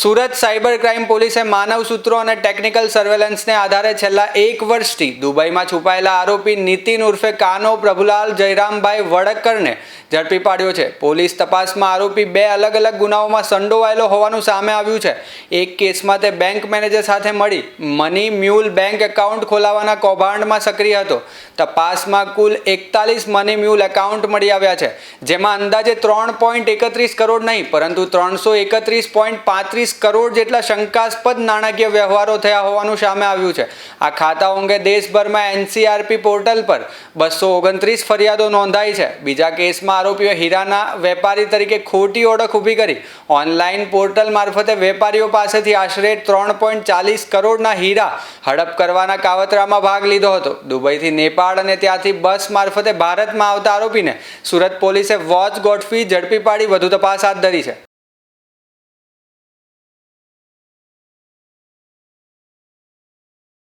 Surat cyber crime પોલીસે માનવ સૂત્રો અને ટેકનિકલ સર્વેલન્સને આધારે છેલ્લા 1 વર્ષથી દુબઈમાં છુપાયેલા આરોપી નીતિન ઉર્ફે કાનો પ્રભુલાલ જયરામભાઈ વડકરને ઝડપી પાડ્યો છે. પોલીસ તપાસમાં આરોપી 2 અલગ અલગ ગુનાઓમાં સંડોવાયેલો હોવાનું સામે આવ્યું છે. એક કેસમાં તે બેંક મેનેજર સાથે મળી મની મ્યુલ બેંક એકાઉન્ટ ખોલાવવાના કૌભાંડમાં સક્રિય હતો. તપાસમાં કુલ 41 મની મ્યુલ એકાઉન્ટ મળી આવ્યા છે, જેમાં અંદાજે 3.31 કરોડ નહીં પરંતુ 331.35 કરોડ જેટલા શંકાસ્પદ નાણાકીય વ્યવહારો થયા હોવાનું સામે આવ્યું છે. આ ખાતાઓ અંગે દેશભરમાં NCRP પોર્ટલ પર 229 ફરિયાદો નોંધાઈ છે. બીજા કેસમાં આરોપીઓ હીરાના વેપારી તરીકે ખોટી ઓળખ ઊભી કરી ઓનલાઈન પોર્ટલ મારફતે વેપારીઓ પાસેથી આશરે 3.40 કરોડના હીરા હડપ કરવાના કાવતરામાં ભાગ લીધો હતો. દુબઈથી નેપાળ અને ત્યાંથી બસ મારફતે ભારતમાં આવતા આરોપીને સુરત પોલીસે વોચ ગોઠવી ઝડપી પાડી વધુ તપાસ હાથ ધરી છે.